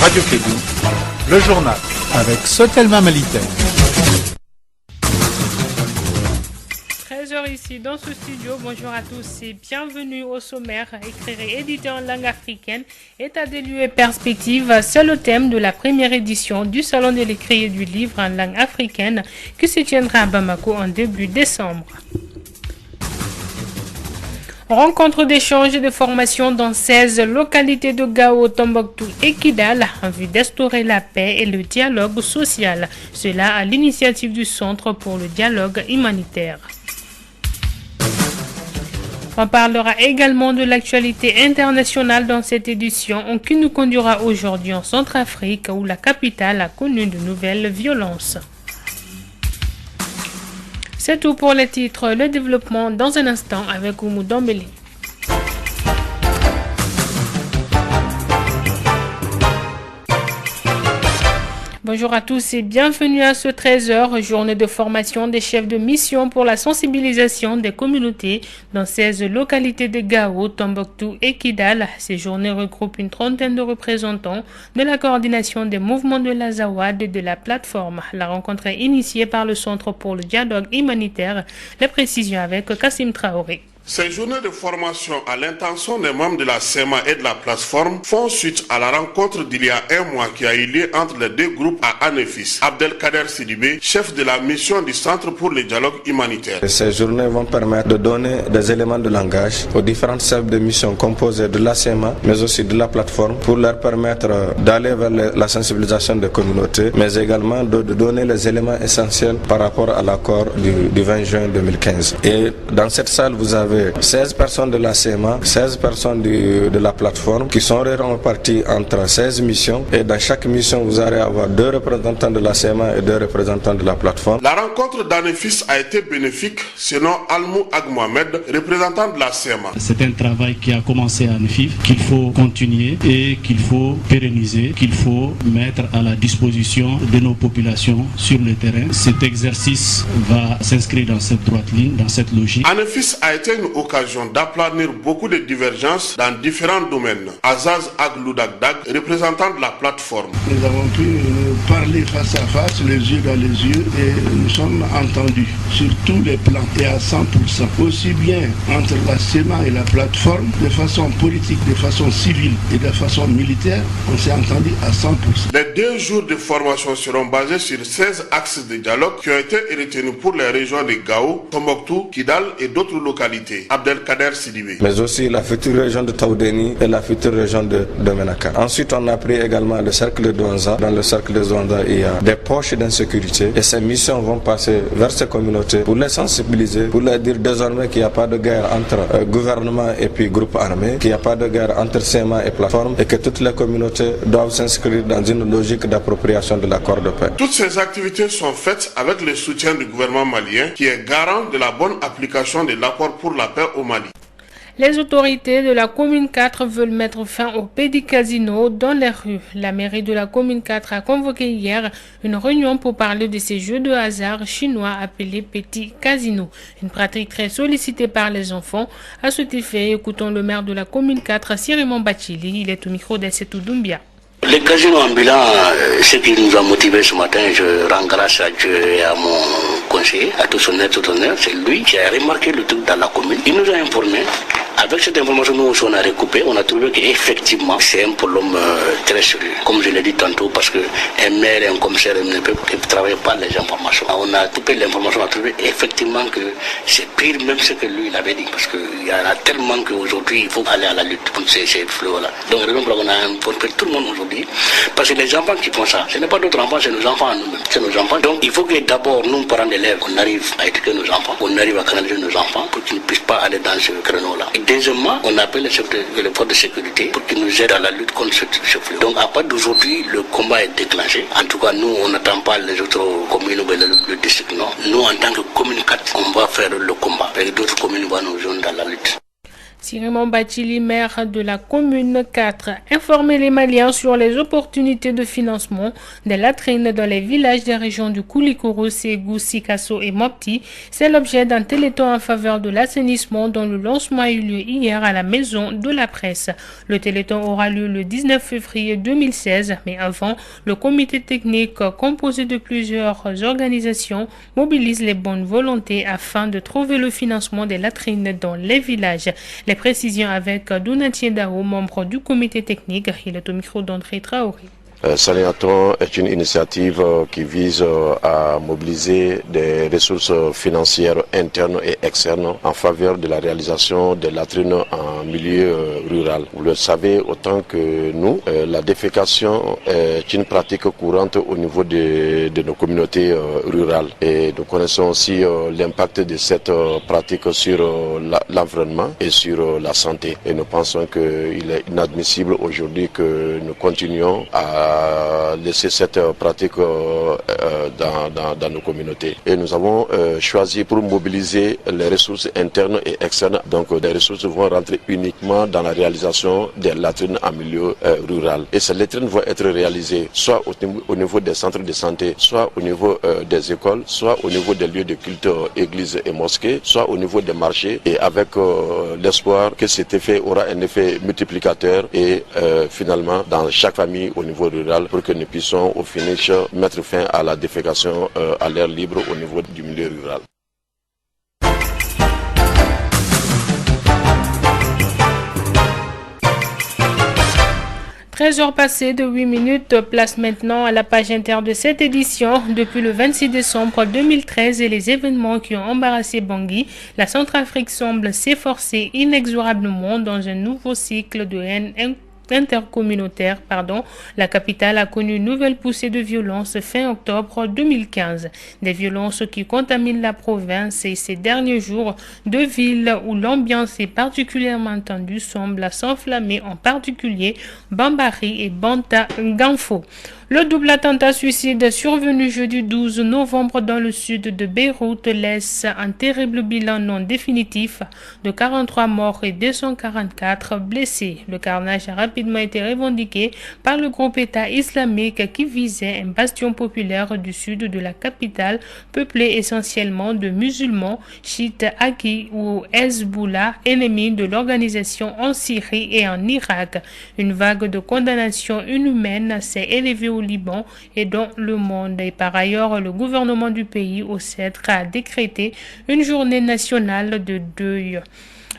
Radio Kédougou, le journal avec Sotelma Malitaire. 13h ici dans ce studio, bonjour à tous et bienvenue au sommaire. Écrire et éditer en langue africaine, état des lieux et perspectives, c'est le thème de la première édition du Salon de l'écrit et du livre en langue africaine qui se tiendra à Bamako en début décembre. Rencontre d'échange et de formation dans 16 localités de Gao, Tombouctou et Kidal en vue d'instaurer la paix et le dialogue social. Cela à l'initiative du Centre pour le dialogue humanitaire. On parlera également de l'actualité internationale dans cette édition qui nous conduira aujourd'hui en Centrafrique où la capitale a connu de nouvelles violences. C'est tout pour les titres. Le développement dans un instant avec Oumou Dombele. Bonjour à tous et bienvenue à ce 13h, journée de formation des chefs de mission pour la sensibilisation des communautés dans 16 localités de Gao, Tombouctou et Kidal. Ces journées regroupent une trentaine de représentants de la coordination des mouvements de l'Azawad et de la plateforme. La rencontre est initiée par le Centre pour le dialogue humanitaire. Les précisions avec Kassim Traoré. Ces journées de formation à l'intention des membres de la SEMA et de la plateforme font suite à la rencontre d'il y a un mois qui a eu lieu entre les deux groupes à Anefis. Abdelkader Sidibé, chef de la mission du Centre pour le dialogue humanitaire. Ces journées vont permettre de donner des éléments de langage aux différentes chefs de mission composées de la SEMA, mais aussi de la plateforme, pour leur permettre d'aller vers la sensibilisation des communautés, mais également de donner les éléments essentiels par rapport à l'accord du 20 juin 2015. Et dans cette salle, vous avez 16 personnes de la CMA, 16 personnes de la plateforme qui sont réparties entre 16 missions et dans chaque mission vous allez avoir 2 représentants de la CMA et 2 représentants de la plateforme. La rencontre d'Anefis a été bénéfique selon Almou Agmohamed, représentant de la CMA. C'est un travail qui a commencé à Anefis, qu'il faut continuer et qu'il faut pérenniser, qu'il faut mettre à la disposition de nos populations sur le terrain. Cet exercice va s'inscrire dans cette droite ligne, dans cette logique. Anefis a été une occasion d'aplanir beaucoup de divergences dans différents domaines. Azaz Agloudagdag, représentant de la plateforme. Nous avons pu parler face à face, les yeux dans les yeux, et nous sommes entendus sur tous les plans et à 100%. Aussi bien entre la SEMA et la plateforme, de façon politique, de façon civile et de façon militaire, on s'est entendu à 100%. Les 2 jours de formation seront basés sur 16 axes de dialogue qui ont été retenus pour les régions de Gao, Tombouctou, Kidal et d'autres localités. Abdelkader Sidibé. Mais aussi la future région de Taoudeni et la future région de Menaka. Ensuite, on a pris également le cercle de Douanza. Dans le cercle de Douanza, il y a des poches d'insécurité et ces missions vont passer vers ces communautés pour les sensibiliser, pour leur dire désormais qu'il n'y a pas de guerre entre gouvernement et puis groupe armé, qu'il n'y a pas de guerre entre SEMA et plateforme et que toutes les communautés doivent s'inscrire dans une logique d'appropriation de l'accord de paix. Toutes ces activités sont faites avec le soutien du gouvernement malien qui est garant de la bonne application de l'accord pour la paix au Mali. Les autorités de la commune 4 veulent mettre fin au pédicasino dans les rues. La mairie de la commune 4 a convoqué hier une réunion pour parler de ces jeux de hasard chinois appelés petits casinos. Une pratique très sollicitée par les enfants. À cet effet, écoutons le maire de la commune 4, Sirimon Bachili. Il est au micro d'Essetou Doumbia. Les casinos ambulants, ce qui nous a motivés ce matin, je rends grâce à Dieu et à mon conseiller, à tout son honneur, c'est lui qui a remarqué le truc dans la commune. Il nous a informés. Avec cette information, nous aussi on a recoupé, on a trouvé qu'effectivement c'est un problème très sérieux. Comme je l'ai dit tantôt, parce qu'un maire et un commissaire ne peuvent travailler par les informations. On a coupé l'information, on a trouvé effectivement que c'est pire même ce que lui il avait dit. Parce qu'il y en a tellement qu'aujourd'hui il faut aller à la lutte contre ces fléaux-là. Donc raison pour laquelle on a informé tout le monde aujourd'hui. Parce que les enfants qui font ça, ce n'est pas d'autres enfants, c'est nos enfants à nous-mêmes. C'est nos enfants. Donc il faut que d'abord, nous, parents d'élèves, on arrive à éduquer nos enfants, on arrive à canaliser nos enfants pour qu'ils ne puissent pas aller dans ce créneau-là. Et deuxièmement, on appelle les forces de sécurité pour qu'ils nous aident à la lutte contre ce fléau. Donc à partir d'aujourd'hui, le combat est déclenché. En tout cas, nous, on n'attend pas les autres communes ou le district, non. Nous, en tant que commune 4, on va faire le combat. Et d'autres communes vont nous joindre dans la lutte. Simon Bachili, maire de la commune 4, informer les Maliens sur les opportunités de financement des latrines dans les villages des régions du Koulikoro, Ségou, Sikasso et Mopti. C'est l'objet d'un téléthon en faveur de l'assainissement dont le lancement a eu lieu hier à la Maison de la Presse. Le téléthon aura lieu le 19 février 2016, mais avant, le comité technique composé de plusieurs organisations mobilise les bonnes volontés afin de trouver le financement des latrines dans les villages. Les précisions avec Dounatier Dao, membre du comité technique. Il est au micro d'André Traoré. Saléaton est une initiative qui vise à mobiliser des ressources financières internes et externes en faveur de la réalisation des latrines en milieu rural. Vous le savez autant que nous, la défécation est une pratique courante au niveau de nos communautés rurales. Et nous connaissons aussi l'impact de cette pratique sur l'environnement et sur la santé. Et nous pensons qu'il est inadmissible aujourd'hui que nous continuions à laisser cette pratique dans nos communautés. Et nous avons choisi pour mobiliser les ressources internes et externes. Donc des ressources vont rentrer uniquement dans la réalisation des latrines en milieu rural. Et ces latrines vont être réalisées soit au niveau des centres de santé, soit au niveau des écoles, soit au niveau des lieux de culte, églises et mosquées, soit au niveau des marchés, et avec l'espoir que cet effet aura un effet multiplicateur et finalement dans chaque famille au niveau rural, pour que nous puissions au finish mettre fin à la défécation à l'air libre au niveau du milieu rural. 13 heures passées de 8 minutes, place maintenant à la page inter de cette édition. Depuis le 26 décembre 2013 et les événements qui ont embarrassé Bangui, la Centrafrique semble s'efforcer inexorablement dans un nouveau cycle de haine intercommunautaire. La capitale a connu une nouvelle poussée de violence fin octobre 2015. Des violences qui contaminent la province et ces derniers jours, deux villes où l'ambiance est particulièrement tendue semblent s'enflammer, en particulier Bambari et Banta-Ganfo. Le double attentat suicide survenu jeudi 12 novembre dans le sud de Beyrouth laisse un terrible bilan non définitif de 43 morts et 244 blessés. Le carnage a rapidement été revendiqué par le groupe État islamique qui visait un bastion populaire du sud de la capitale peuplé essentiellement de musulmans chiites acquis ou Hezbollah, ennemis de l'organisation en Syrie et en Irak. Une vague de condamnations inhumaines s'est élevée au Liban et dans le monde. Et par ailleurs, le gouvernement du pays au cèdre a décrété une journée nationale de deuil.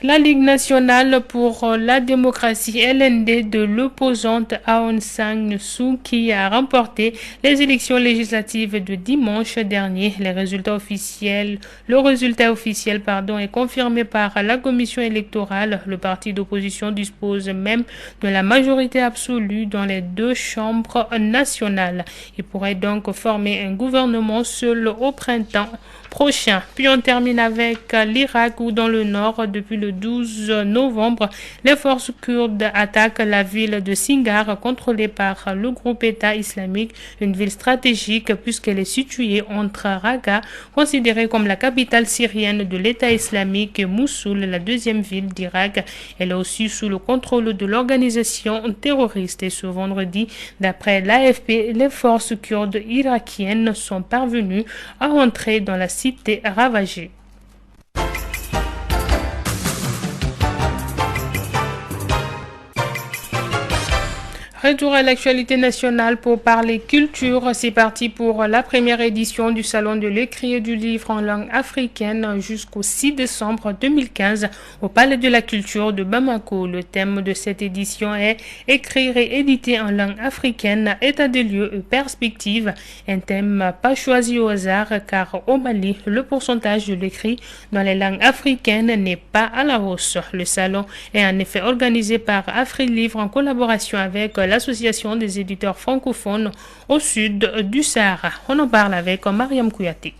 La Ligue nationale pour la démocratie LND de l'opposante Aung San Suu Kyi a remporté les élections législatives de dimanche dernier. Le résultat officiel est confirmé par la commission électorale. Le parti d'opposition dispose même de la majorité absolue dans les deux chambres nationales. Il pourrait donc former un gouvernement seul au printemps prochain. Puis on termine avec l'Irak où dans le nord, depuis le 12 novembre, les forces kurdes attaquent la ville de Singar contrôlée par le groupe État islamique, une ville stratégique puisqu'elle est située entre Raqqa, considérée comme la capitale syrienne de l'État islamique, et Mossoul, la deuxième ville d'Irak. Elle est aussi sous le contrôle de l'organisation terroriste. Et ce vendredi, d'après l'AFP, les forces kurdes irakiennes sont parvenues à entrer dans la cité ravagée. Retour à l'actualité nationale pour parler culture. C'est parti pour la première édition du Salon de l'écrit et du livre en langue africaine jusqu'au 6 décembre 2015 au Palais de la Culture de Bamako. Le thème de cette édition est Écrire et éditer en langue africaine, état des lieux et perspectives. Un thème pas choisi au hasard car au Mali, le pourcentage de l'écrit dans les langues africaines n'est pas à la hausse. Le salon est en effet organisé par AfriLivre en collaboration avec l'Association des éditeurs francophones au sud du Sahara. On en parle avec Mariam Kouyaté.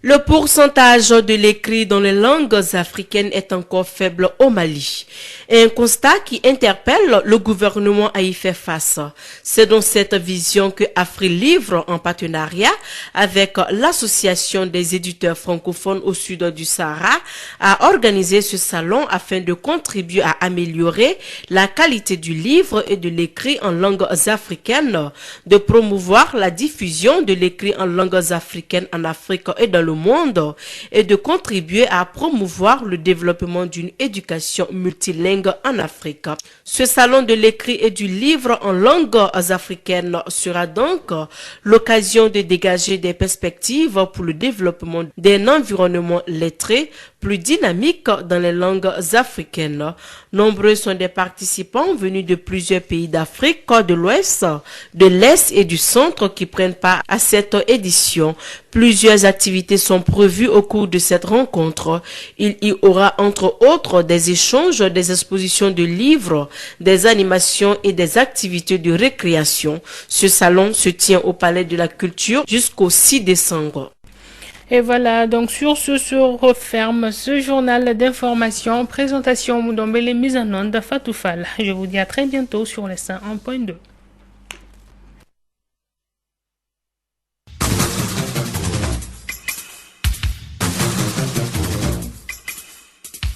Le pourcentage de l'écrit dans les langues africaines est encore faible au Mali. Un constat qui interpelle le gouvernement à y faire face. C'est dans cette vision que AfriLivre, en partenariat avec l'Association des éditeurs francophones au sud du Sahara, a organisé ce salon afin de contribuer à améliorer la qualité du livre et de l'écrit en langues africaines, de promouvoir la diffusion de l'écrit en langues africaines en Afrique et dans le monde et de contribuer à promouvoir le développement d'une éducation multilingue en Afrique. Ce salon de l'écrit et du livre en langues africaines sera donc l'occasion de dégager des perspectives pour le développement d'un environnement lettré plus dynamique dans les langues africaines. Nombreux sont des participants venus de plusieurs pays d'Afrique de l'Ouest, de l'Est et du Centre qui prennent part à cette édition. Plusieurs activités sont prévues au cours de cette rencontre. Il y aura entre autres des échanges, des expositions de livres, des animations et des activités de récréation. Ce salon se tient au Palais de la Culture jusqu'au 6 décembre. Et voilà, donc sur ce se referme ce journal d'information. Présentation Moudombele, mise en onde Fatou Fall. Je vous dis à très bientôt sur les 101.2.